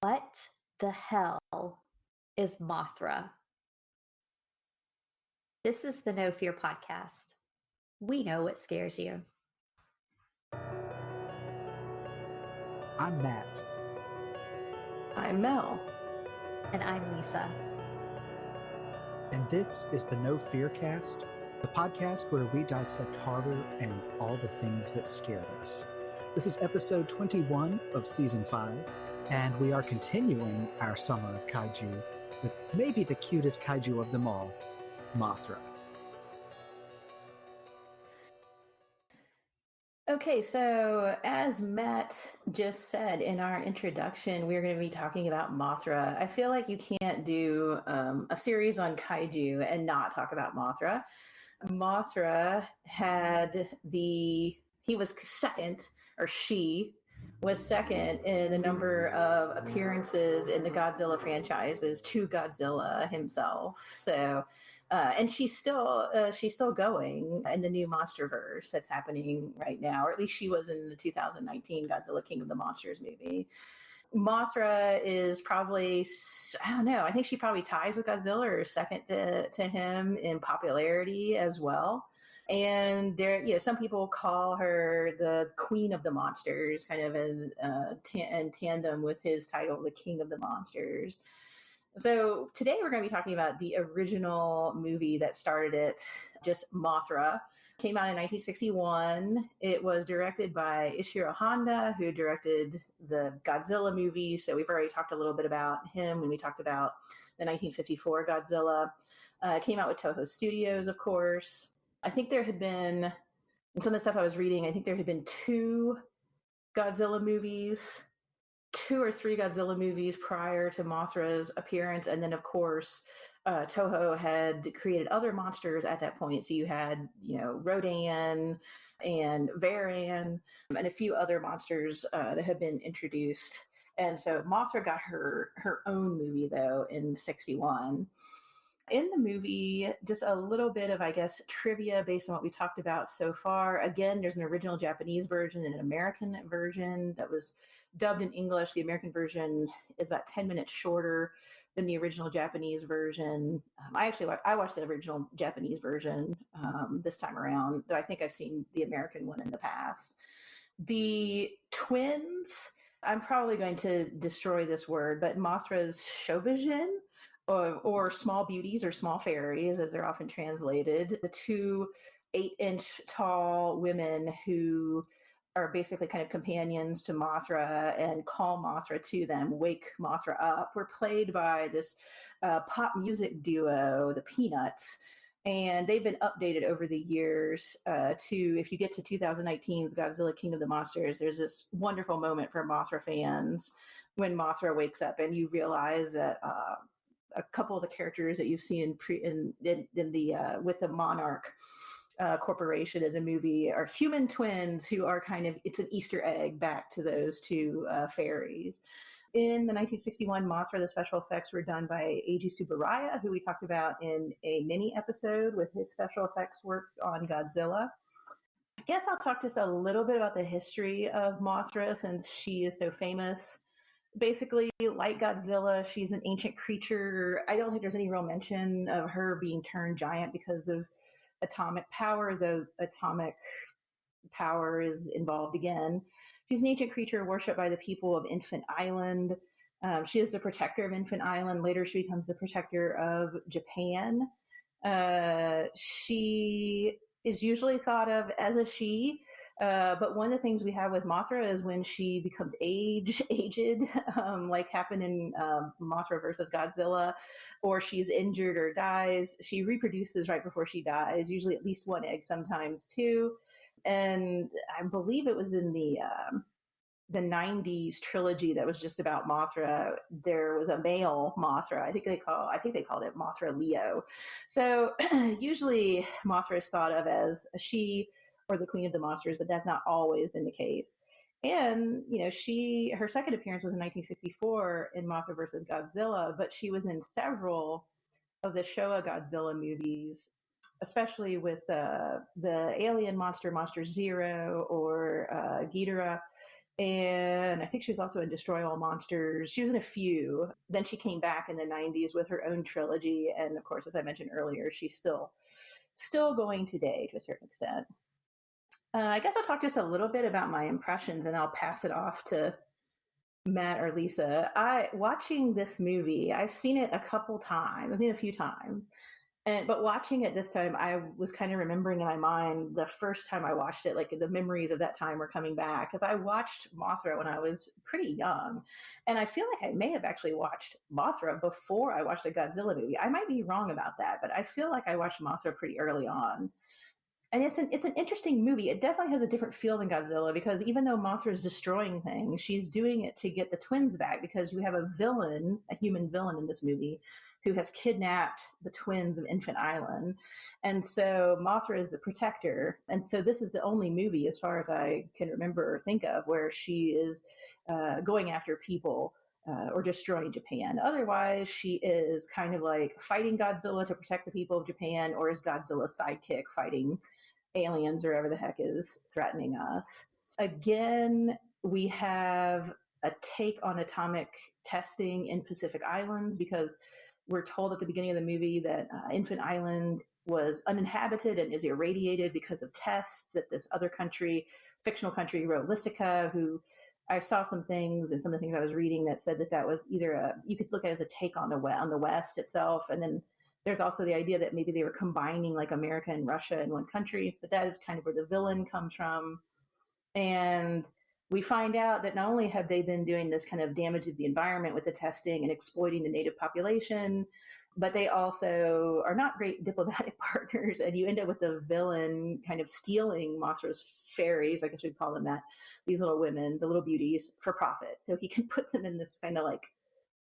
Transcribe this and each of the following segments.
What the hell is Mothra? This is the No Fear podcast. We know what scares you. I'm Matt. I'm Mel. And I'm Lisa. And this is the No Fear Cast, the podcast where we dissect horror and all the things that scare us. This is episode 21 of season 5, and we are continuing our Summer of Kaiju with maybe the cutest kaiju of them all, Mothra. Okay, so as Matt just said in our introduction, we're going to be talking about Mothra. I feel like you can't do a series on kaiju and not talk about Mothra. Mothra he was second, or she was second in the number of appearances in the Godzilla franchises to Godzilla himself. So, and she's still going in the new MonsterVerse that's happening right now, or at least she was in the 2019 Godzilla King of the Monsters movie. Mothra is probably, I don't know, I think she probably ties with Godzilla or second to him in popularity as well. And there, some people call her the Queen of the Monsters, kind of in tandem with his title, the King of the Monsters. So today we're going to be talking about the original movie that started it, just Mothra. Came out in 1961. It was directed by Ishiro Honda, who directed the Godzilla movies. So we've already talked a little bit about him when we talked about the 1954 Godzilla. Came out with Toho Studios, of course. I think there had been, in some of the stuff I was reading, I think there had been 2 Godzilla movies, 2 or 3 Godzilla movies prior to Mothra's appearance. And then, of course, Toho had created other monsters at that point. So you had, Rodan and Varan and a few other monsters that had been introduced. And so Mothra got her own movie, though, in 61. In the movie, just a little bit of, I guess, trivia based on what we talked about so far. Again, there's an original Japanese version and an American version that was dubbed in English. The American version is about 10 minutes shorter than the original Japanese version. I watched the original Japanese version this time around, but I think I've seen the American one in the past. The twins, I'm probably going to destroy this word, but Mothra's Shobijin, or small beauties or small fairies, as they're often translated, the 2 8-inch tall women who are basically kind of companions to Mothra and call Mothra to them, wake Mothra up, were played by this pop music duo, the Peanuts. And they've been updated over the years if you get to 2019's Godzilla King of the Monsters, there's this wonderful moment for Mothra fans when Mothra wakes up and you realize that a couple of the characters that you've seen in the with the Monarch corporation in the movie are human twins who are it's an Easter egg back to those 2 fairies. In the 1961 Mothra, the special effects were done by Eiji Tsuburaya, who we talked about in a mini episode with his special effects work on Godzilla. I guess I'll talk just a little bit about the history of Mothra since she is so famous. Basically, like Godzilla, she's an ancient creature. I don't think there's any real mention of her being turned giant because of atomic power, though atomic power is involved again. She's an ancient creature worshipped by the people of Infant Island. She is the protector of Infant Island. Later, she becomes the protector of Japan. She is usually thought of as a she, but one of the things we have with Mothra is when she becomes aged, like happened in Mothra versus Godzilla, or she's injured or dies, she reproduces right before she dies, usually at least 1 egg, sometimes 2. And I believe it was in the 90s trilogy that was just about Mothra, there was a male Mothra. I think they called it Mothra Leo. So usually Mothra is thought of as a she or the Queen of the Monsters, but that's not always been the case. And, her second appearance was in 1964 in Mothra versus Godzilla, but she was in several of the Showa Godzilla movies, especially with the alien Monster Zero or Ghidorah. And I think she was also in Destroy All Monsters. She was in a few. Then she came back in the 90s with her own trilogy. And of course, as I mentioned earlier, she's still going today to a certain extent. I guess I'll talk just a little bit about my impressions and I'll pass it off to Matt or Lisa. Watching this movie, I've seen it a couple times. I've seen it a few times. But watching it this time, I was kind of remembering in my mind the first time I watched it, like the memories of that time were coming back. Because I watched Mothra when I was pretty young. And I feel like I may have actually watched Mothra before I watched the Godzilla movie. I might be wrong about that, but I feel like I watched Mothra pretty early on. And it's an interesting movie. It definitely has a different feel than Godzilla because even though Mothra is destroying things, she's doing it to get the twins back because you have a villain, a human villain in this movie, who has kidnapped the twins of Infant Island. And so Mothra is the protector. And so this is the only movie, as far as I can remember or think of, where she is going after people or destroying Japan. Otherwise, she is kind of like fighting Godzilla to protect the people of Japan, or is Godzilla's sidekick fighting aliens or whatever the heck is threatening us. Again, we have a take on atomic testing in Pacific Islands because we're told at the beginning of the movie that Infant Island was uninhabited and is irradiated because of tests that this other country, fictional country, Realistica, who I saw some things and some of the things I was reading that said that was either you could look at it as a take on the West itself, and then there's also the idea that maybe they were combining like America and Russia in one country, but that is kind of where the villain comes from. And we find out that not only have they been doing this kind of damage of the environment with the testing and exploiting the native population, but they also are not great diplomatic partners. And you end up with the villain kind of stealing Mothra's fairies, I guess we'd call them that, these little women, the little beauties, for profit. So he can put them in this kind of like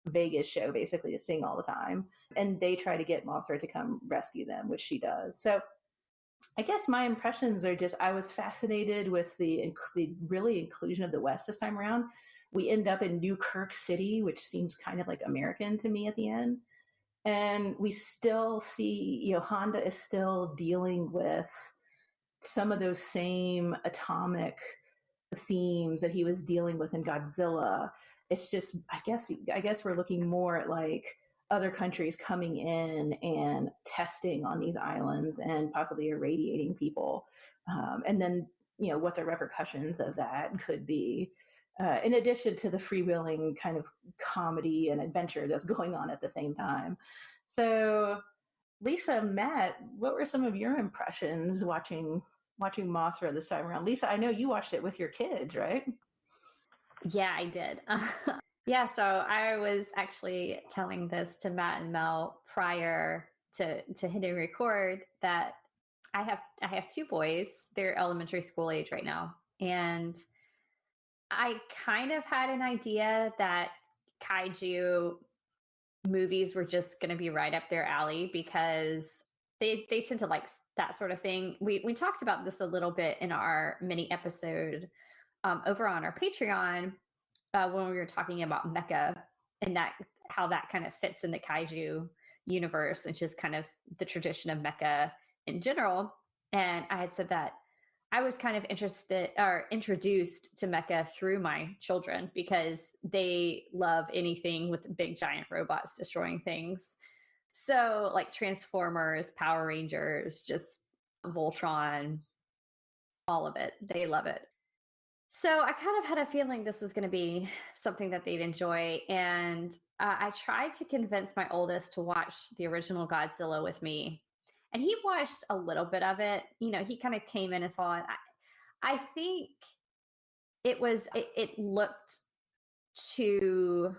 Vegas show basically to sing all the time. And they try to get Mothra to come rescue them, which she does. So I guess my impressions are just I was fascinated with the really inclusion of the West this time around. We end up in New Kirk City, which seems kind of like American to me at the end. And we still see, Honda is still dealing with some of those same atomic themes that he was dealing with in Godzilla. It's just, I guess we're looking more at like other countries coming in and testing on these islands and possibly irradiating people. And then, what the repercussions of that could be. In addition to the freewheeling kind of comedy and adventure that's going on at the same time. So, Lisa, Matt, what were some of your impressions watching Mothra this time around? Lisa, I know you watched it with your kids, right? Yeah, I did. Yeah, so I was actually telling this to Matt and Mel prior to hitting record that I have two boys. They're elementary school age right now, and I kind of had an idea that kaiju movies were just going to be right up their alley because they tend to like that sort of thing. We talked about this a little bit in our mini episode over on our Patreon when we were talking about mecha and that how that kind of fits in the kaiju universe and just kind of the tradition of mecha in general. And I had said that I was kind of interested or introduced to mecha through my children because they love anything with big giant robots destroying things. So like Transformers, Power Rangers, just Voltron, all of it. They love it. So I kind of had a feeling this was going to be something that they'd enjoy. And I tried to convince my oldest to watch the original Godzilla with me. And he watched a little bit of it. He kind of came in and saw it. I think it looked too,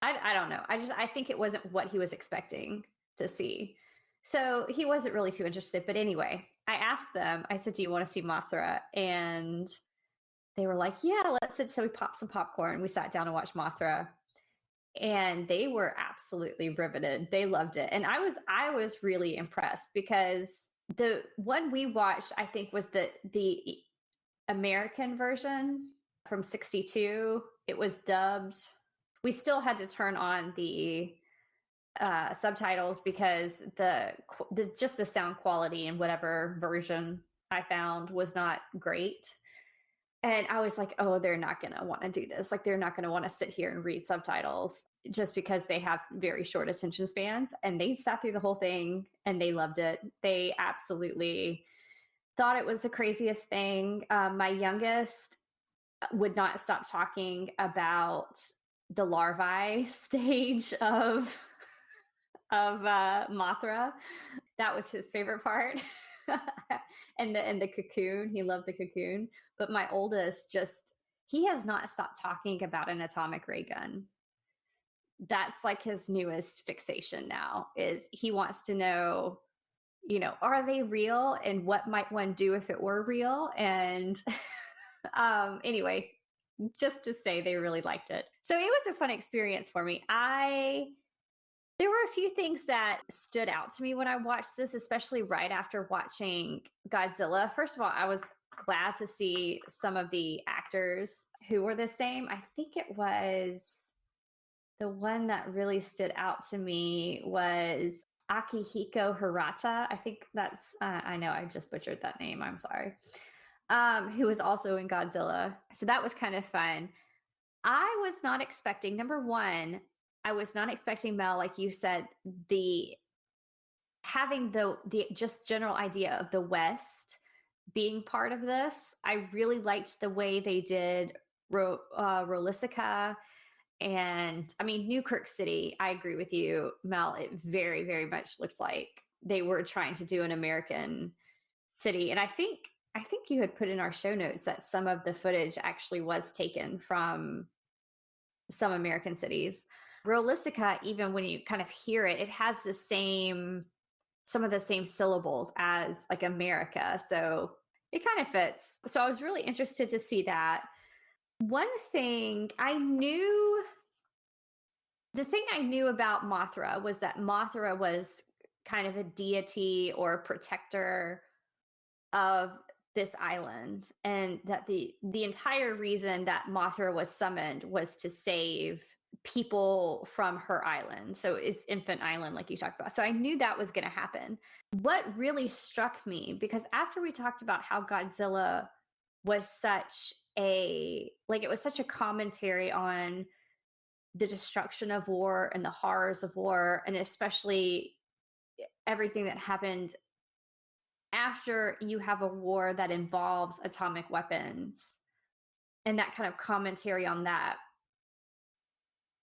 I don't know. I think it wasn't what he was expecting to see. So he wasn't really too interested. But anyway, I asked them, I said, do you want to see Mothra? And they were like, yeah, let's sit. So we popped some popcorn. We sat down and watched Mothra. And they were absolutely riveted. They loved it. And I was really impressed because the one we watched, I think, was the American version from '62. It was dubbed. We still had to turn on the subtitles because just the sound quality in whatever version I found was not great. And I was like, oh, they're not going to want to do this. Like, they're not going to want to sit here and read subtitles just because they have very short attention spans. And they sat through the whole thing and they loved it. They absolutely thought it was the craziest thing. My youngest would not stop talking about the larvae stage of Mothra. That was his favorite part. and the cocoon, he loved the cocoon. But my oldest, just he has not stopped talking about an atomic ray gun. That's like his newest fixation now, is he wants to know, are they real and what might one do if it were real? And anyway, just to say they really liked it. So it was a fun experience for me. There were a few things that stood out to me when I watched this, especially right after watching Godzilla. First of all, I was glad to see some of the actors who were the same. I think it was the one that really stood out to me was Akihiko Hirata. I think that's, I know I just butchered that name. I'm sorry. Who was also in Godzilla. So that was kind of fun. I was not expecting, number one, I was not expecting, Mel, like you said, having the just general idea of the West being part of this. I really liked the way they did Rolisica, and I mean Newkirk City. I agree with you, Mel. It very, very much looked like they were trying to do an American city, and I think you had put in our show notes that some of the footage actually was taken from some American cities. Rolisica, even when you kind of hear it, it has some of the same syllables as like America. So it kind of fits. So I was really interested to see that. One thing the thing I knew about Mothra was that Mothra was kind of a deity or a protector of this island, and that the entire reason that Mothra was summoned was to save people from her island. So it's Infant Island, like you talked about. So I knew that was going to happen. What really struck me, because after we talked about how Godzilla was such a commentary on the destruction of war and the horrors of war, and especially everything that happened after you have a war that involves atomic weapons, and that kind of commentary on that.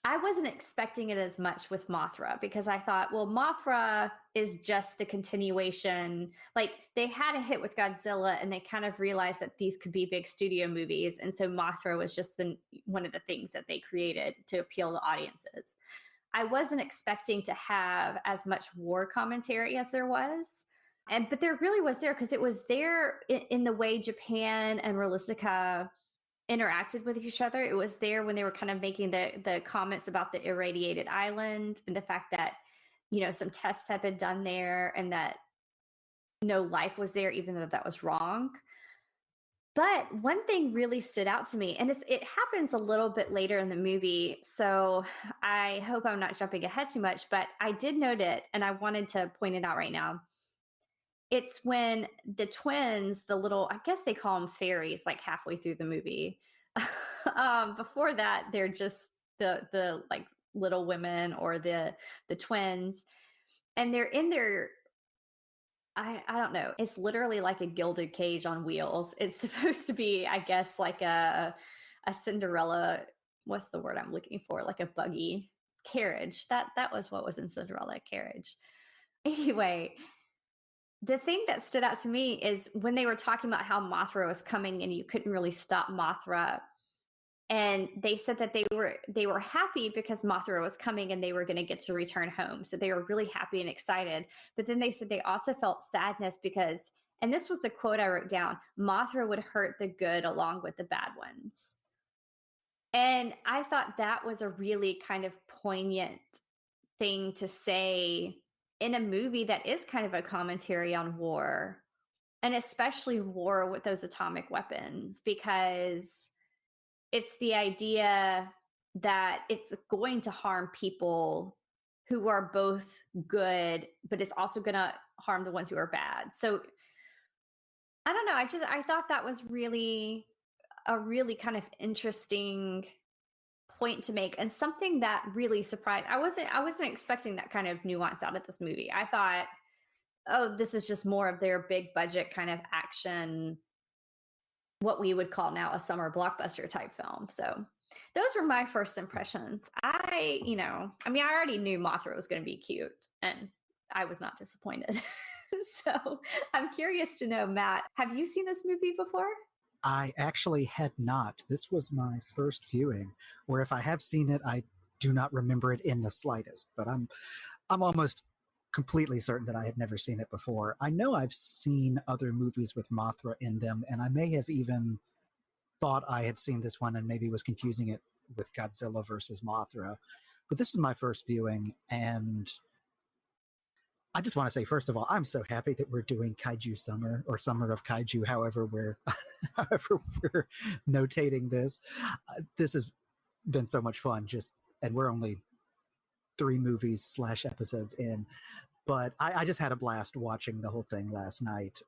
I wasn't expecting it as much with Mothra, because I thought, well, Mothra is just the continuation. Like, they had a hit with Godzilla and they kind of realized that these could be big studio movies. And so Mothra was just one of the things that they created to appeal to audiences. I wasn't expecting to have as much war commentary as there was. But there really was there, because it was there in the way Japan and Rolisica interacted with each other. It was there when they were kind of making the comments about the irradiated island and the fact that, some tests had been done there and that no life was there, even though that was wrong. But one thing really stood out to me, and it happens a little bit later in the movie, so I hope I'm not jumping ahead too much, but I did note it, and I wanted to point it out right now. It's when the twins, the little, I guess they call them fairies, like halfway through the movie. Before that, they're just the like little women or the twins, and they're in their, I don't know. It's literally like a gilded cage on wheels. It's supposed to be, I guess, like a Cinderella. What's the word I'm looking for? Like a buggy carriage. That was what was in Cinderella, carriage. Anyway, the thing that stood out to me is when they were talking about how Mothra was coming and you couldn't really stop Mothra. And they said that they were happy because Mothra was coming and they were going to get to return home. So they were really happy and excited. But then they said they also felt sadness because, and this was the quote I wrote down, Mothra would hurt the good along with the bad ones. And I thought that was a really kind of poignant thing to say in a movie that is kind of a commentary on war, and especially war with those atomic weapons, because it's the idea that it's going to harm people who are both good, but it's also going to harm the ones who are bad. So I don't know. I thought that was really a really kind of interesting point to make, and something that really surprised. I wasn't expecting that kind of nuance out of this movie. I thought, oh, this is just more of their big budget kind of action, what we would call now a summer blockbuster type film. So those were my first impressions. I already knew Mothra was going to be cute, and I was not disappointed. So I'm curious to know, Matt, have you seen this movie before? I actually had not. This was my first viewing, or if I have seen it, I do not remember it in the slightest. But I'm almost completely certain that I had never seen it before. I know I've seen other movies with Mothra in them, and I may have even thought I had seen this one and maybe was confusing it with Godzilla versus Mothra. But this is my first viewing, and I just want to say, first of all, I'm so happy that we're doing Kaiju Summer, or Summer of Kaiju, however however we're notating this. This has been so much fun, and we're only 3 movies / episodes in, but I just had a blast watching the whole thing last night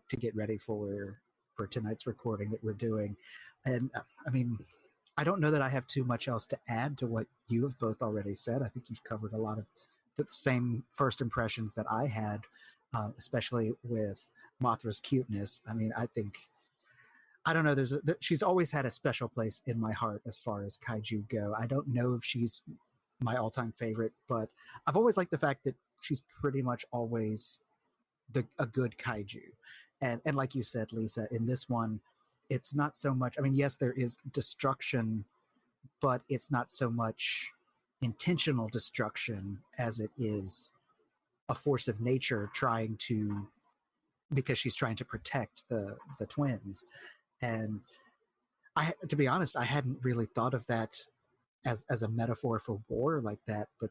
to get ready for tonight's recording that we're doing. And I don't know that I have too much else to add to what you have both already said. I think you've covered a lot of the same first impressions that I had, especially with Mothra's cuteness. I don't know. She's always had a special place in my heart as far as kaiju go. I don't know if she's my all-time favorite, but I've always liked the fact that she's pretty much always a good kaiju. And like you said, Lisa, in this one, it's not so much. Yes, there is destruction, but it's not so much intentional destruction as it is a force of nature because she's trying to protect the twins. And to be honest, I hadn't really thought of that as a metaphor for war like that, but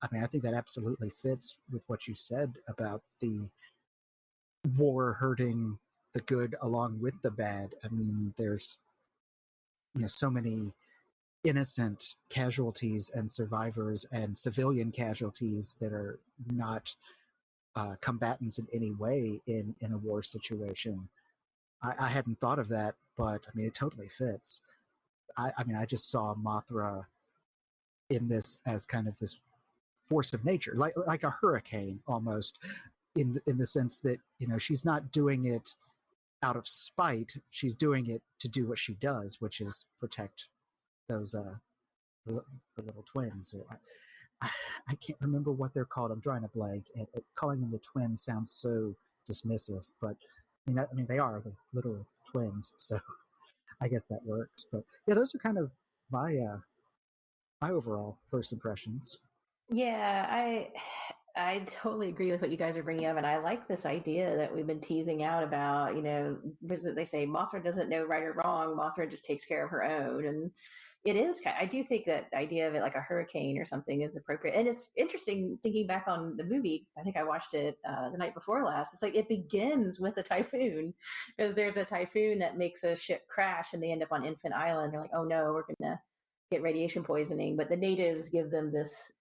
I think that absolutely fits with what you said about the war hurting the good along with the bad. There's so many innocent casualties and survivors and civilian casualties that are not combatants in any way in a war situation. I hadn't thought of that, but it totally fits. I just saw Mothra in this as kind of this force of nature, like a hurricane almost, in the sense that she's not doing it out of spite. She's doing it to do what she does, which is protect those the little twins. I can't remember what they're called. I'm drawing a blank. And calling them the twins sounds so dismissive, but they are the little twins, so I guess that works. But yeah, those are kind of my overall first impressions. Yeah, I totally agree with what you guys are bringing up, and I like this idea that we've been teasing out about. They say Mothra doesn't know right or wrong. Mothra just takes care of her own, and it is. I do think that idea of it like a hurricane or something is appropriate, and it's interesting thinking back on the movie. I think I watched it the night before last. It's like it begins with a typhoon, because there's a typhoon that makes a ship crash, and they end up on Infant Island. They're like, oh no, we're gonna get radiation poisoning, but the natives give them this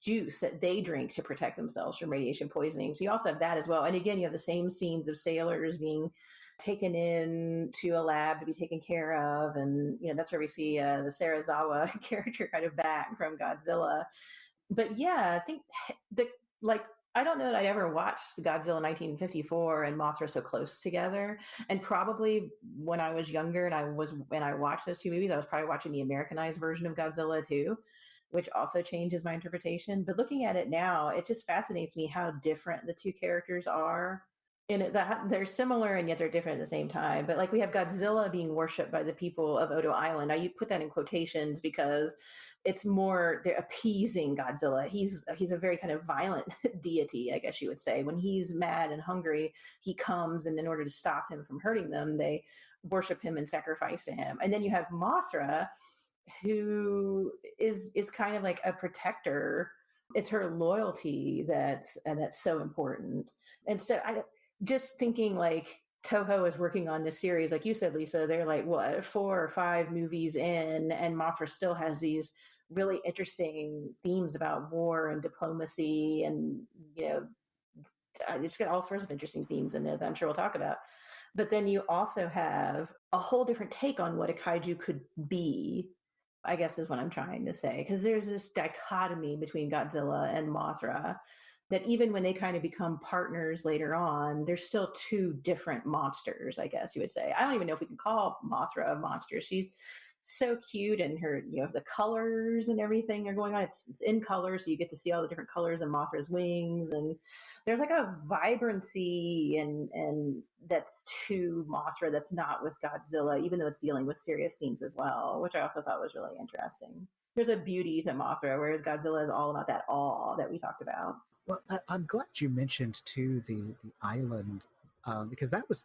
juice that they drink to protect themselves from radiation poisoning. So you also have that as well. And again, you have the same scenes of sailors being taken in to a lab to be taken care of. And, that's where we see the Sarazawa character kind of back from Godzilla. But yeah, I think I don't know that I ever watched Godzilla 1954 and Mothra so close together. And probably when I was younger and I watched those 2 movies, I was probably watching the Americanized version of Godzilla too, which also changes my interpretation. But looking at it now, it just fascinates me how different the 2 characters are. And they're similar and yet they're different at the same time. But like we have Godzilla being worshipped by the people of Odo Island. Now you put that in quotations because it's more they're appeasing Godzilla. He's a very kind of violent deity, I guess you would say. When he's mad and hungry, he comes, and in order to stop him from hurting them, they worship him and sacrifice to him. And then you have Mothra, who is kind of like a protector. It's her loyalty that's so important. And so I just thinking like Toho is working on this series, like you said, Lisa, they're like, what, 4 or 5 movies in, and Mothra still has these really interesting themes about war and diplomacy, and it's got all sorts of interesting themes in it that I'm sure we'll talk about. But then you also have a whole different take on what a kaiju could be, I guess is what I'm trying to say. Because there's this dichotomy between Godzilla and Mothra that even when they kind of become partners later on, they're still two different monsters, I guess you would say. I don't even know if we can call Mothra a monster. She's so cute, and her, the colors and everything are going on. It's in color, so you get to see all the different colors of Mothra's wings, and there's like a vibrancy and that's to Mothra that's not with Godzilla, even though it's dealing with serious themes as well, which I also thought was really interesting. There's a beauty to Mothra, whereas Godzilla is all about that awe that we talked about. Well, I'm glad you mentioned too the island, because that was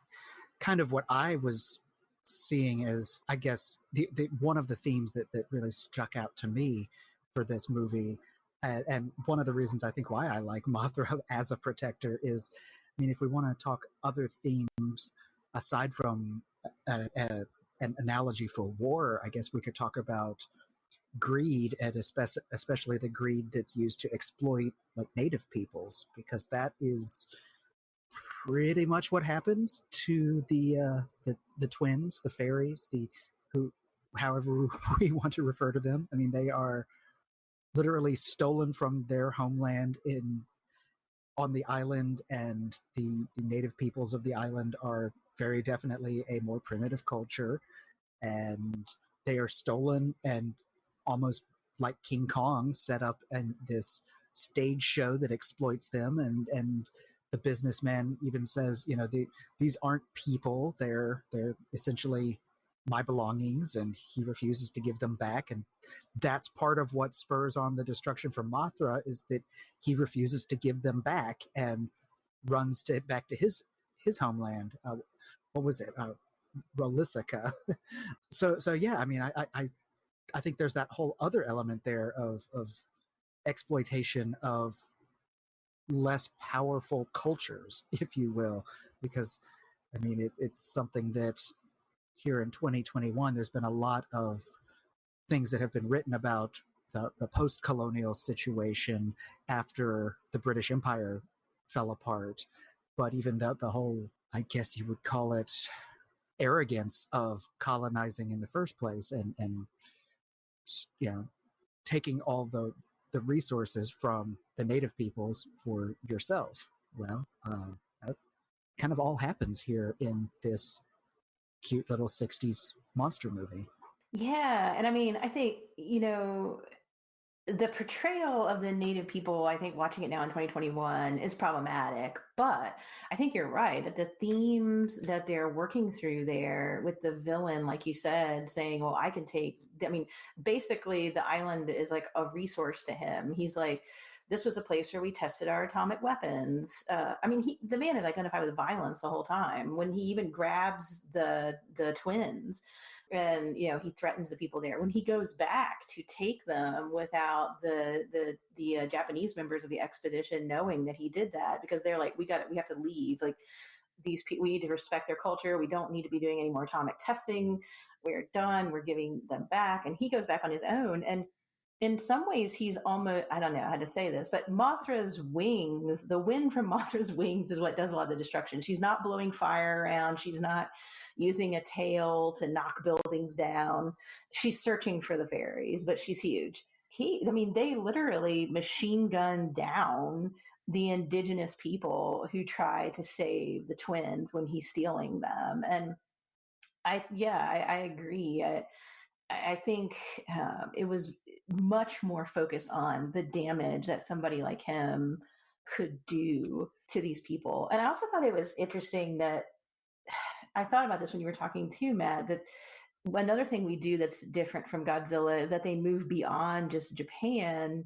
kind of what I was seeing as, I guess, the one of the themes that really struck out to me for this movie. And one of the reasons I think why I like Mothra as a protector is, I mean, if we want to talk other themes aside from an analogy for war, I guess we could talk about greed, and especially the greed that's used to exploit like native peoples, because that is pretty much what happens to the twins, the fairies, the who, however we want to refer to them. I mean, they are literally stolen from their homeland on the island, and the native peoples of the island are very definitely a more primitive culture, and they are stolen and almost like King Kong set up and this stage show that exploits them, and the businessman even says, these aren't people, they're essentially my belongings, and he refuses to give them back. And that's part of what spurs on the destruction from Mothra, is that he refuses to give them back and runs back to his homeland. What was it? Rolisica. So yeah, I mean, I think there's that whole other element there of exploitation of less powerful cultures, if you will, because I mean, it's something that here in 2021, there's been a lot of things that have been written about the post-colonial situation after the British Empire fell apart. But even the whole, I guess you would call it, arrogance of colonizing in the first place, and taking all the resources from the native peoples for yourself. Well, that kind of all happens here in this cute little 60s monster movie. Yeah, and I mean, I think, the portrayal of the native people, I think watching it now in 2021 is problematic, but I think you're right that the themes that they're working through there with the villain, like you said, saying, well, I mean, basically the island is like a resource to him. He's like, this was a place where we tested our atomic weapons. I mean, the man is identified with violence the whole time. When he even grabs the twins, and he threatens the people there. When he goes back to take them without the Japanese members of the expedition knowing that he did that, because they're like, we have to leave. Like, these people, we need to respect their culture. We don't need to be doing any more atomic testing. We're done. We're giving them back. And he goes back on his own. And in some ways, he's almost, I don't know how to say this, but Mothra's wings, the wind from Mothra's wings is what does a lot of the destruction. She's not blowing fire around. She's not using a tail to knock buildings down. She's searching for the fairies, but she's huge. They literally machine gun down the indigenous people who try to save the twins when he's stealing them. And I agree. I think it was much more focused on the damage that somebody like him could do to these people. And I also thought it was interesting that I thought about this when you were talking too, Matt, that another thing we do that's different from Godzilla is that they move beyond just Japan,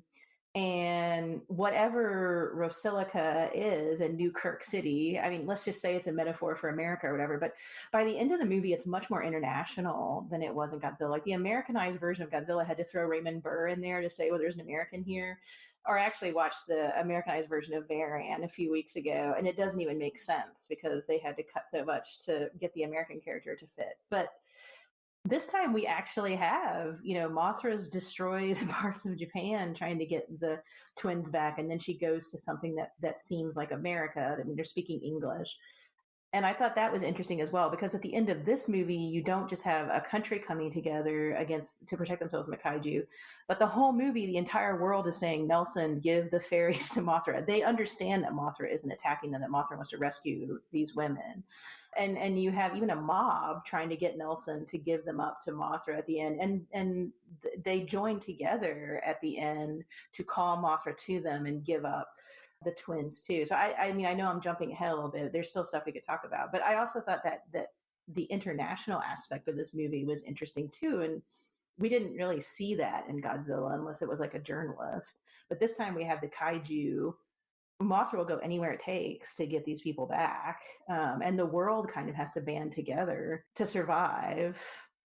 and whatever Rosilica is in New Kirk City, I mean, let's just say it's a metaphor for America or whatever, but by the end of the movie, it's much more international than it was in Godzilla. Like, the Americanized version of Godzilla had to throw Raymond Burr in there to say, well, there's an American here. Or actually watched the Americanized version of Varan a few weeks ago, and it doesn't even make sense because they had to cut so much to get the American character to fit. But this time we actually have, Mothra destroys parts of Japan trying to get the twins back, and then she goes to something that seems like America. I mean, they're speaking English. And I thought that was interesting as well, because at the end of this movie, you don't just have a country coming together against to protect themselves from kaiju, but the whole movie, the entire world is saying, Nelson, give the fairies to Mothra. They understand that Mothra isn't attacking them, that Mothra wants to rescue these women. And you have even a mob trying to get Nelson to give them up to Mothra at the end. And they join together at the end to call Mothra to them and give up the twins too. So I mean, I know I'm jumping ahead a little bit. There's still stuff we could talk about, but I also thought that the international aspect of this movie was interesting too. And we didn't really see that in Godzilla unless it was like a journalist. But this time we have the kaiju. Mothra will go anywhere it takes to get these people back. And the world kind of has to band together to survive.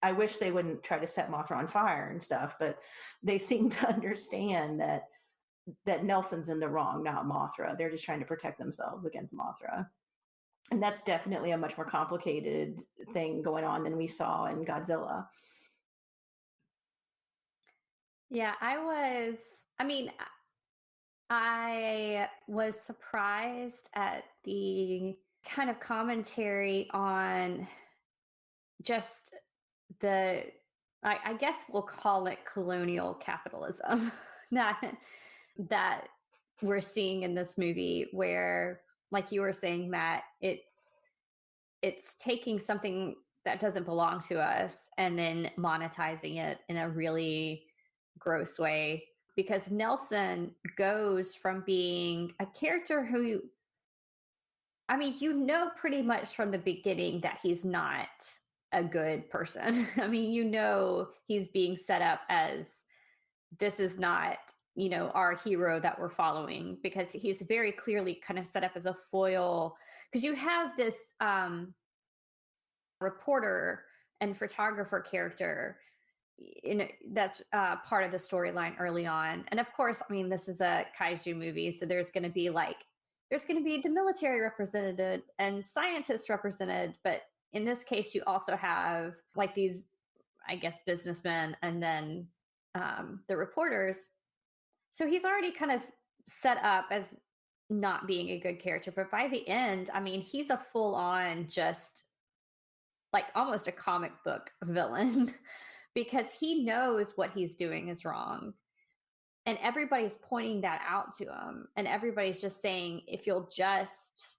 I wish they wouldn't try to set Mothra on fire and stuff, but they seem to understand that Nelson's in the wrong, not Mothra. They're just trying to protect themselves against Mothra. And that's definitely a much more complicated thing going on than we saw in Godzilla. Yeah, I was surprised at the kind of commentary on just I guess we'll call it colonial capitalism that we're seeing in this movie, where, like you were saying, Matt, it's taking something that doesn't belong to us and then monetizing it in a really gross way. Because Nelson goes from being a character who, I mean, pretty much from the beginning that he's not a good person. I mean, he's being set up as, this is not, our hero that we're following, because he's very clearly kind of set up as a foil. Because you have this reporter and photographer character that's part of the storyline early on. And of course, I mean, this is a kaiju movie, so there's going to be the military represented and scientists represented, but in this case you also have like these, I guess, businessmen, and then the reporters. So he's already kind of set up as not being a good character, but by the end, I mean, he's a full-on, just like almost a comic book villain. Because he knows what he's doing is wrong. And everybody's pointing that out to him. And everybody's just saying, if you'll just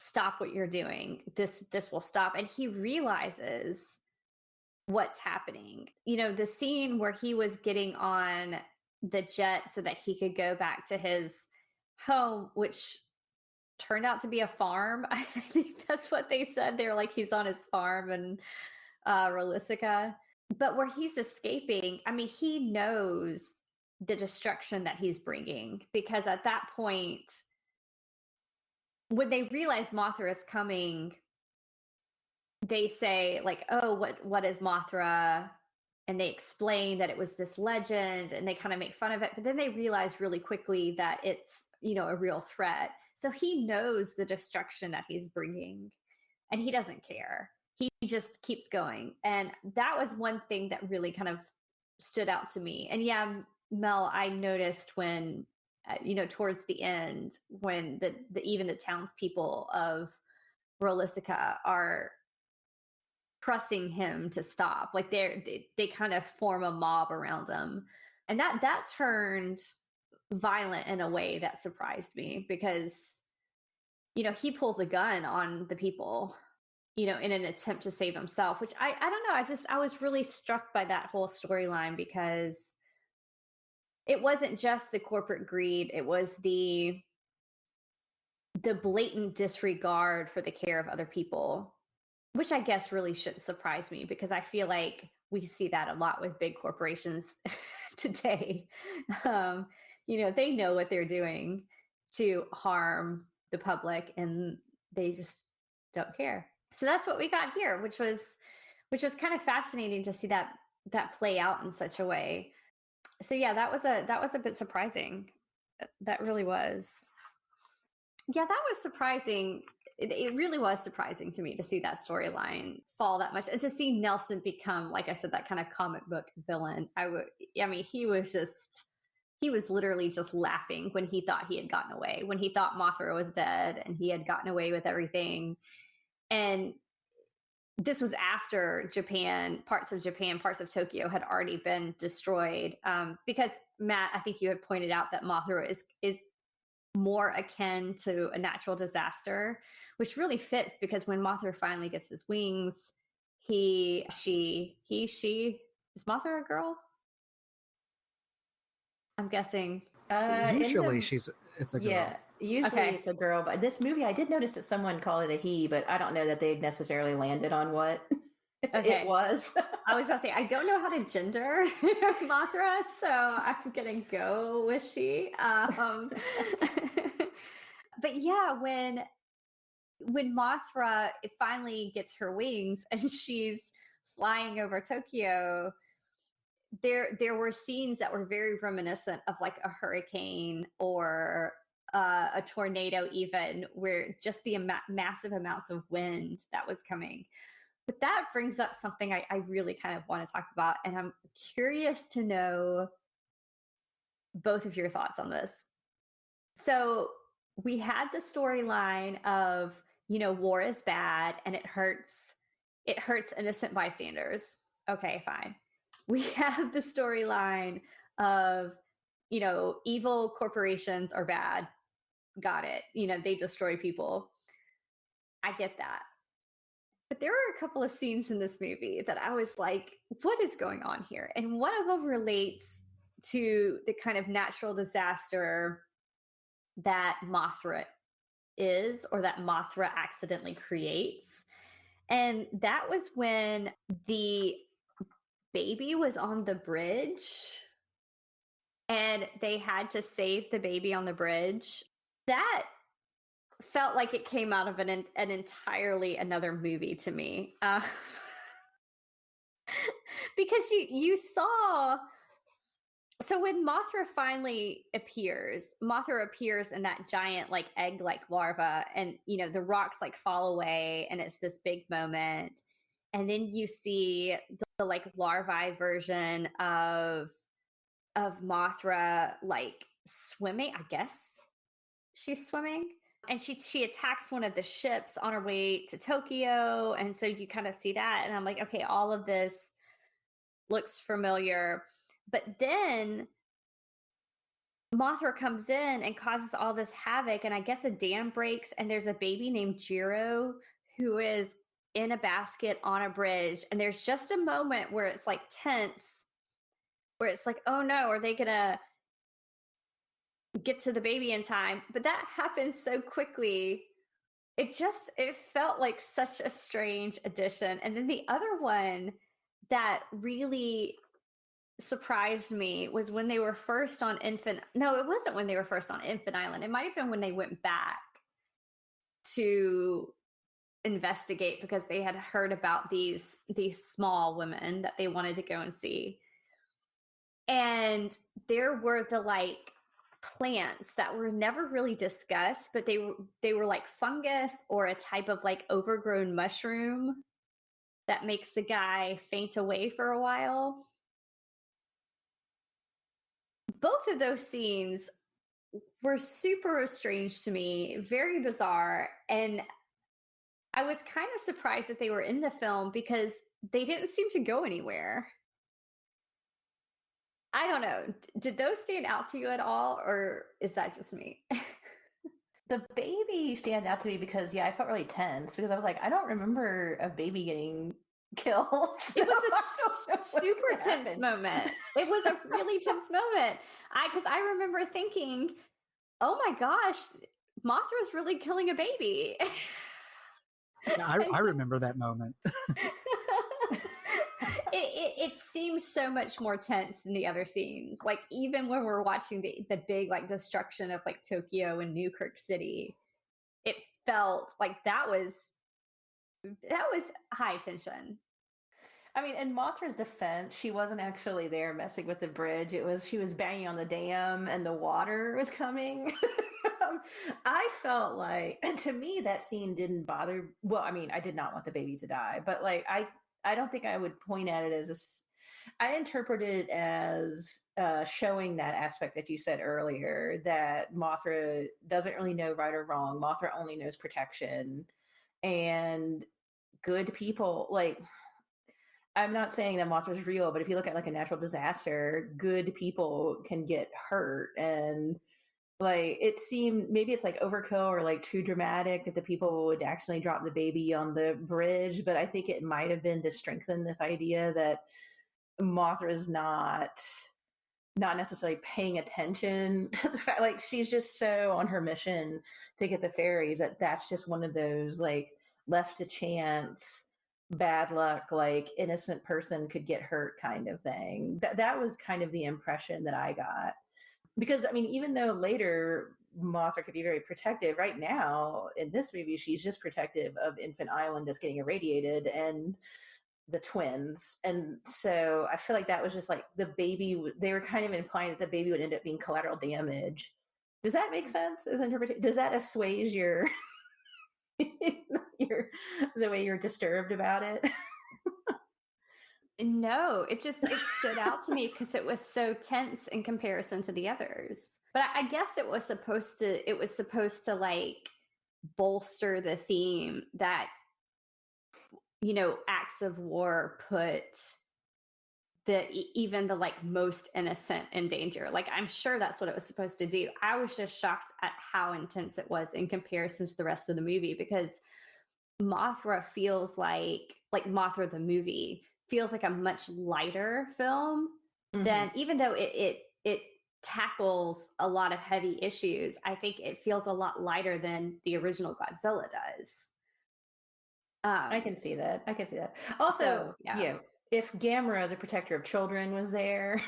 stop what you're doing, this will stop. And he realizes what's happening. The scene where he was getting on the jet so that he could go back to his home, which turned out to be a farm. I think that's what they said. They were like, he's on his farm and Rolisica. But where he's escaping, I mean, he knows the destruction that he's bringing, because at that point, when they realize Mothra is coming, they say like, oh, what is Mothra? And they explain that it was this legend, and they kind of make fun of it. But then they realize really quickly that it's, a real threat. So he knows the destruction that he's bringing, and he doesn't care. He just keeps going. And that was one thing that really kind of stood out to me. And yeah, Mel, I noticed when, towards the end, when even the townspeople of Rolisica are pressing him to stop, like they kind of form a mob around him. And that turned violent in a way that surprised me, because, he pulls a gun on the people, in an attempt to save himself, which I don't know. I was really struck by that whole storyline, because it wasn't just the corporate greed. It was the blatant disregard for the care of other people, which I guess really shouldn't surprise me, because I feel like we see that a lot with big corporations today. They know what they're doing to harm the public, and they just don't care. So that's what we got here, which was kind of fascinating to see that play out in such a way. So yeah, that was a bit surprising. That really was. Yeah, that was surprising. It really was surprising to me to see that storyline fall that much, and to see Nelson become, like I said, that kind of comic book villain. He was just he was literally just laughing when he thought he had gotten away, when he thought Mothra was dead and he had gotten away with everything. And this was after parts of Tokyo had already been destroyed. Because Matt, I think you had pointed out that Mothra is more akin to a natural disaster, which really fits because when Mothra finally gets his wings, she is Mothra a girl? I'm guessing. Usually it's a girl. Yeah, usually Okay. it's a girl. But this movie, I did notice that someone called it a he, but I don't know that they necessarily landed on what Okay. it was. I was about to say, I don't know how to gender Mothra, so I'm gonna go with she. But yeah, when Mothra finally gets her wings and she's flying over Tokyo, there were scenes that were very reminiscent of like a hurricane or a tornado, even where just the massive amounts of wind that was coming. But that brings up something I really kind of want to talk about, and I'm curious to know both of your thoughts on this. So we had the storyline of, war is bad and it hurts innocent bystanders. Okay, fine. We have the storyline of, evil corporations are bad. Got it. They destroy people. I get that. But there were a couple of scenes in this movie that I was like, what is going on here? And one of them relates to the kind of natural disaster that Mothra is, or that Mothra accidentally creates. And that was when the baby was on the bridge and they had to save the baby on the bridge. That felt like it came out of an entirely another movie to me. Because you saw, so when Mothra finally appears in that giant like egg like larva, and the rocks like fall away and it's this big moment, and then you see the like larvae version of Mothra like swimming. I guess she's swimming, and she attacks one of the ships on her way to Tokyo, and so you kind of see that, and I'm like, okay, all of this looks familiar. But then Mothra comes in and causes all this havoc, and I guess a dam breaks, and there's a baby named Jiro who is in a basket on a bridge, and there's just a moment where it's like tense, where it's like, oh no, are they gonna get to the baby in time? But that happens so quickly. It felt like such a strange addition. And then the other one that really surprised me was when they were first on no, it wasn't when they were first on Infant Island. It might have been when they went back to investigate because they had heard about these small women that they wanted to go and see. And there were the like plants that were never really discussed, but they were like fungus or a type of like overgrown mushroom that makes the guy faint away for a while. Both of those scenes were super strange to me, very bizarre, and I was kind of surprised that they were in the film because they didn't seem to go anywhere. I don't know. Did those stand out to you at all, or is that just me? The baby stands out to me because, I felt really tense because I was like, I don't remember a baby getting killed. It was a super tense moment. It was a really tense moment. Because I remember thinking, oh my gosh, Mothra's really killing a baby. Yeah, I remember that moment. It seems so much more tense than the other scenes. Like even when we're watching the big like destruction of like Tokyo and Newkirk City, it felt like that was high tension. I mean, in Mothra's defense, she wasn't actually there messing with the bridge. She was banging on the dam and the water was coming. I felt like, and to me, that scene didn't bother. Well, I mean, I did not want the baby to die, but like, I don't think I would point at it as I interpret it as showing that aspect that you said earlier, that Mothra doesn't really know right or wrong. Mothra only knows protection, and good people, like, I'm not saying that Mothra is real, but if you look at like a natural disaster, good people can get hurt. And like, it seemed maybe it's like overkill or like too dramatic that the people would accidentally drop the baby on the bridge. But I think it might have been to strengthen this idea that Mothra is not necessarily paying attention to the fact, like, she's just so on her mission to get the fairies that that's just one of those, like, left to chance, bad luck, like, innocent person could get hurt kind of thing. That was kind of the impression that I got. Because I mean, even though later Mothra could be very protective, right now in this movie she's just protective of Infant Island just getting irradiated and the twins. And so I feel like that was just like the baby, they were kind of implying that the baby would end up being collateral damage. Does that make sense as interpretation? Does that assuage your your the way you're disturbed about it? No, it stood out to me because it was so tense in comparison to the others. But I guess it was supposed to like bolster the theme that, you know, acts of war put even the like most innocent in danger. Like, I'm sure that's what it was supposed to do. I was just shocked at how intense it was in comparison to the rest of the movie, because Mothra feels like Mothra the movie feels like a much lighter film than, even though it tackles a lot of heavy issues, I think it feels a lot lighter than the original Godzilla does. I can see that. Also, So, yeah. If Gamera as a protector of children was there,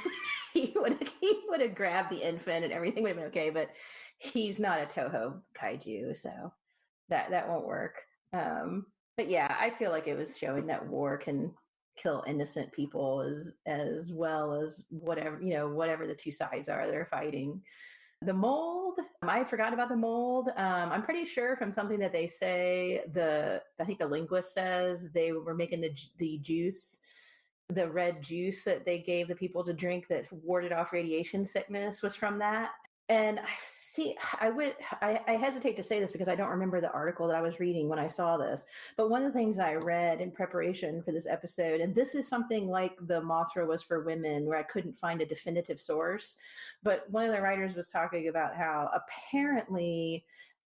he would have grabbed the infant and everything would have been okay. But he's not a Toho kaiju, so that won't work. But yeah, I feel like it was showing that war can kill innocent people as well as whatever the two sides are that are fighting. The mold, I forgot about the mold. I'm pretty sure from something that they say, I think the linguist says they were making the juice, the red juice that they gave the people to drink that warded off radiation sickness was from that. And I hesitate to say this because I don't remember the article that I was reading when I saw this, but one of the things I read in preparation for this episode, and this is something like the Mothra was for women, where I couldn't find a definitive source, but one of the writers was talking about how apparently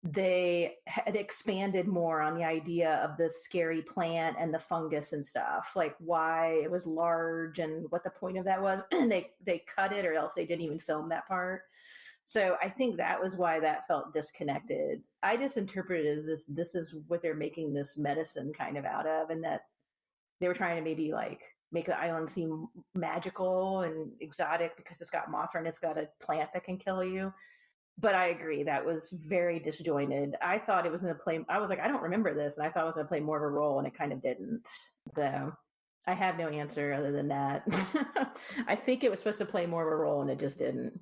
they had expanded more on the idea of the scary plant and the fungus and stuff, like why it was large and what the point of that was. And they cut it, or else they didn't even film that part. So I think that was why that felt disconnected. I just interpret it as this is what they're making this medicine kind of out of, and that they were trying to maybe like make the island seem magical and exotic because it's got Mothra and it's got a plant that can kill you. But I agree, that was very disjointed. I thought it was going to play, I was like, I don't remember this, and I thought it was going to play more of a role, and it kind of didn't. So I have no answer other than that. I think it was supposed to play more of a role, and it just didn't.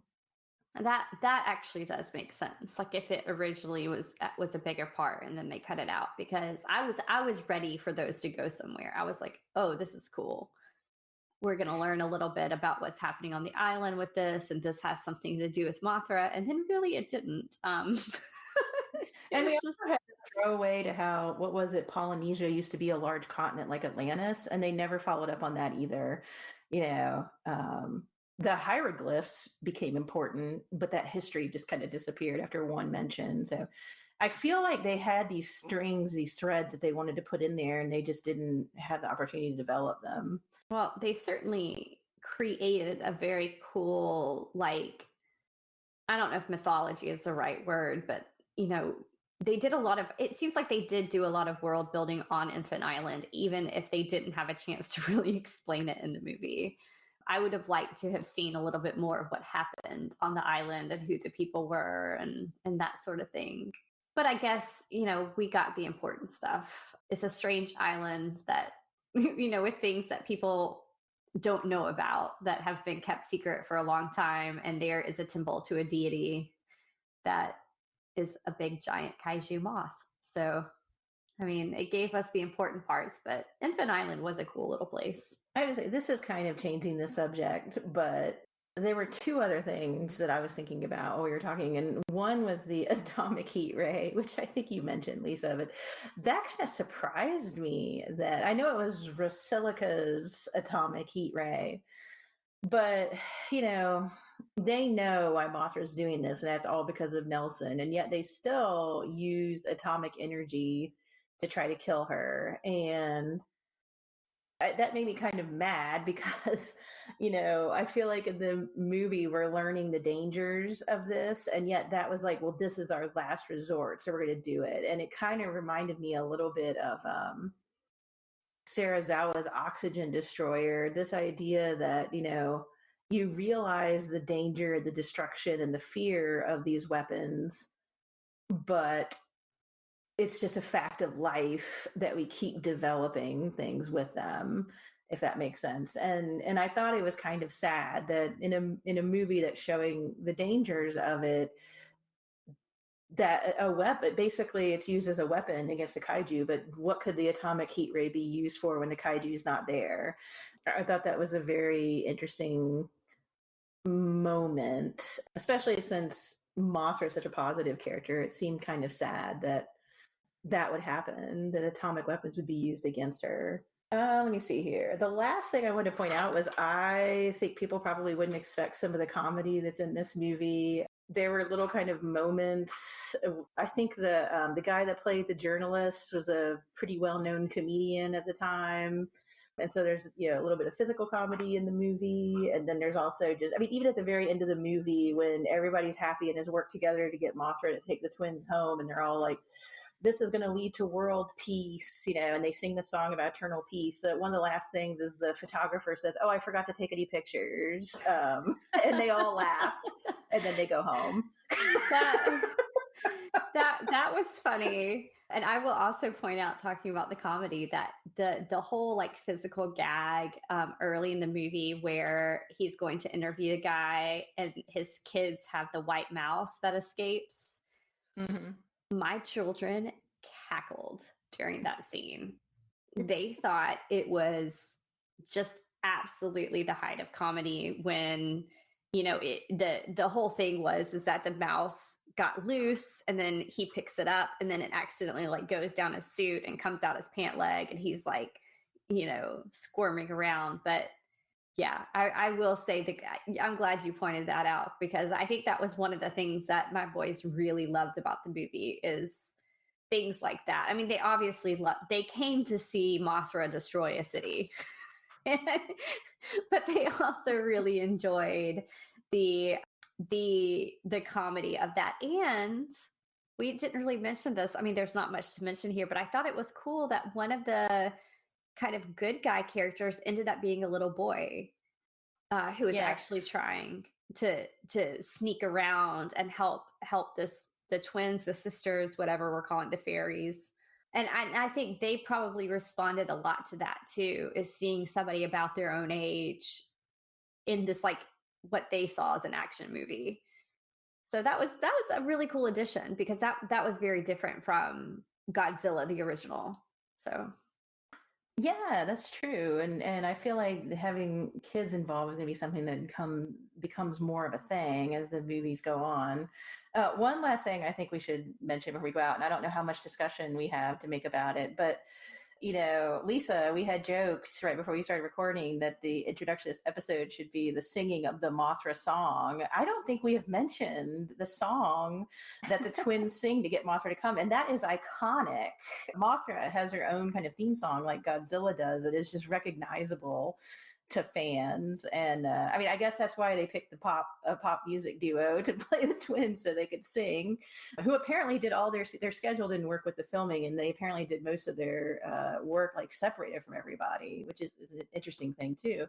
That actually does make sense. Like, if it originally was a bigger part and then they cut it out, because I was ready for those to go somewhere. I was like, oh, this is cool. We're going to learn a little bit about what's happening on the island with this, and this has something to do with Mothra. And then really it didn't. And we also had to throw away to how, what was it, Polynesia used to be a large continent like Atlantis, and they never followed up on that either. You know, the hieroglyphs became important, but that history just kind of disappeared after one mention. So I feel like they had these strings, these threads that they wanted to put in there, and they just didn't have the opportunity to develop them. Well, they certainly created a very cool, like, I don't know if mythology is the right word, but, you know, they did a lot of, it seems like they did do a lot of world building on Infant Island, even if they didn't have a chance to really explain it in the movie. I would have liked to have seen a little bit more of what happened on the island and who the people were and that sort of thing. But I guess, you know, we got the important stuff. It's a strange island that, you know, with things that people don't know about that have been kept secret for a long time. And there is a temple to a deity that is a big giant kaiju moth. So I mean, it gave us the important parts, but Infant Island was a cool little place. I would say this is kind of changing the subject, but there were two other things that I was thinking about while we were talking, and one was the atomic heat ray, which I think you mentioned, Lisa, but that kind of surprised me that I know it was Rosilica's atomic heat ray, but they know why Mothra's doing this, and that's all because of Nelson, and yet they still use atomic energy to try to kill her. And that made me kind of mad because I feel like in the movie we're learning the dangers of this, and yet that was like, well, this is our last resort, so we're going to do it. And it kind of reminded me a little bit of Sarazawa's oxygen destroyer, this idea that you realize the danger, the destruction, and the fear of these weapons, but it's just a fact of life that we keep developing things with them, if that makes sense. And I thought it was kind of sad that in a movie that's showing the dangers of it, that a weapon, basically it's used as a weapon against the kaiju, but what could the atomic heat ray be used for when the kaiju's not there? I thought that was a very interesting moment, especially since Mothra is such a positive character. It seemed kind of sad that would happen, that atomic weapons would be used against her. Let me see here. The last thing I wanted to point out was I think people probably wouldn't expect some of the comedy that's in this movie. There were little kind of moments. I think the guy that played the journalist was a pretty well-known comedian at the time. And so there's a little bit of physical comedy in the movie, and then there's also even at the very end of the movie when everybody's happy and has worked together to get Mothra to take the twins home, and they're all like, this is going to lead to world peace, and they sing the song about eternal peace. So one of the last things is the photographer says, oh, I forgot to take any pictures. And they all laugh, and then they go home. That was funny. And I will also point out, talking about the comedy, that the whole like physical gag early in the movie where he's going to interview the guy and his kids have the white mouse that escapes. Mm-hmm. My children cackled during that scene. They thought it was just absolutely the height of comedy when, the whole thing is that the mouse got loose and then he picks it up and then it accidentally like goes down his suit and comes out his pant leg and he's like, squirming around. But yeah, I will say I'm glad you pointed that out, because I think that was one of the things that my boys really loved about the movie, is things like that. I mean, they obviously they came to see Mothra destroy a city, but they also really enjoyed the comedy of that. And we didn't really mention this. I mean, there's not much to mention here, but I thought it was cool that one of the kind of good guy characters ended up being a little boy who was actually trying to sneak around and help the twins, the sisters, whatever we're calling the fairies. And I think they probably responded a lot to that too, is seeing somebody about their own age in this, like what they saw as an action movie. So that was a really cool addition, because that was very different from Godzilla, the original. So yeah, that's true. And I feel like having kids involved is going to be something that becomes more of a thing as the movies go on. One last thing I think we should mention before we go out, and I don't know how much discussion we have to make about it, but Lisa, we had joked right before we started recording that the introduction to this episode should be the singing of the Mothra song. I don't think we have mentioned the song that the twins sing to get Mothra to come, and that is iconic. Mothra has her own kind of theme song like Godzilla does. It is just recognizable to fans, and I guess that's why they picked the pop music duo to play the twins, so they could sing, who apparently did all their schedule didn't work with the filming, and they apparently did most of their work like separated from everybody, which is an interesting thing too.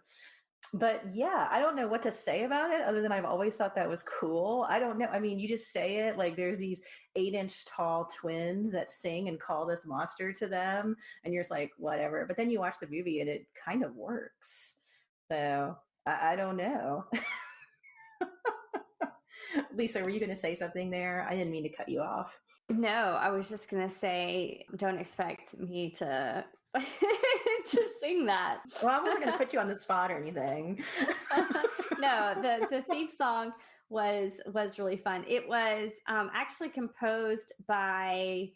But yeah, I don't know what to say about it other than I've always thought that was cool. I don't know. I mean, you just say it like there's these 8-inch tall twins that sing and call this monster to them, and you're just like, whatever. But then you watch the movie and it kind of works. So I don't know. Lisa, were you going to say something there? I didn't mean to cut you off. No, I was just going to say, don't expect me to to sing that. Well, I wasn't going to put you on the spot or anything. No, the theme song was really fun. It was actually composed by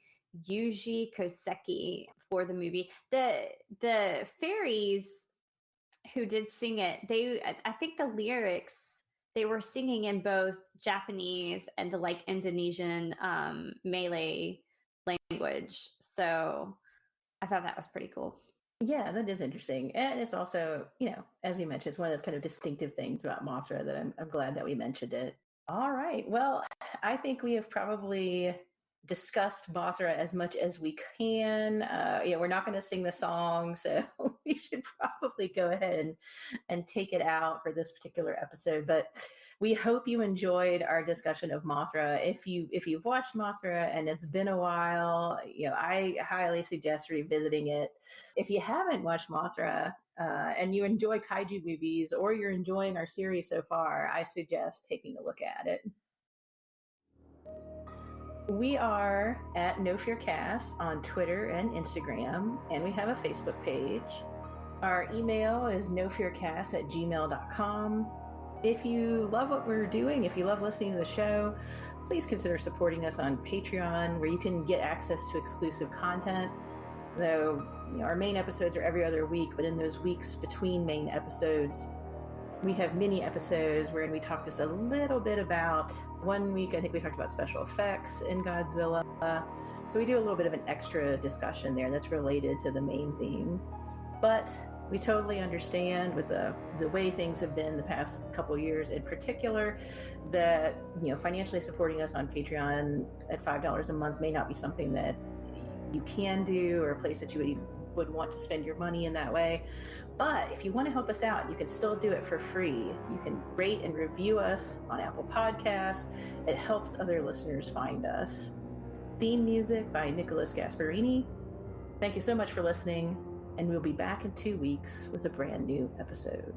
Yuji Koseki for the movie. The fairies who did sing it, I think the lyrics, they were singing in both Japanese and the like Indonesian Malay language. So I thought that was pretty cool. Yeah, that is interesting. And it's also, as we mentioned, it's one of those kind of distinctive things about Mothra that I'm glad that we mentioned it. All right. Well, I think we have probably discussed Mothra as much as we can. We're not going to sing the song, so we should probably go ahead and take it out for this particular episode. But we hope you enjoyed our discussion of Mothra. If you've watched Mothra and it's been a while, I highly suggest revisiting it. If you haven't watched Mothra and you enjoy kaiju movies, or you're enjoying our series so far, I suggest taking a look at it. We are at No Fear Cast on Twitter and Instagram, and we have a Facebook page. Our email is nofearcast@gmail.com. If you love what we're doing, if you love listening to the show, please consider supporting us on Patreon, where you can get access to exclusive content. Though our main episodes are every other week, but in those weeks between main episodes, we have mini episodes wherein we talk just a little bit about, one week I think we talked about special effects in Godzilla. So we do a little bit of an extra discussion there that's related to the main theme. But we totally understand, with the way things have been the past couple of years in particular, that financially supporting us on Patreon at $5 a month may not be something that you can do, or a place that you would want to spend your money in that way. But if you want to help us out, you can still do it for free. You can rate and review us on Apple Podcasts. It helps other listeners find us. Theme music by Nicholas Gasparini. Thank you so much for listening, and we'll be back in 2 weeks with a brand new episode.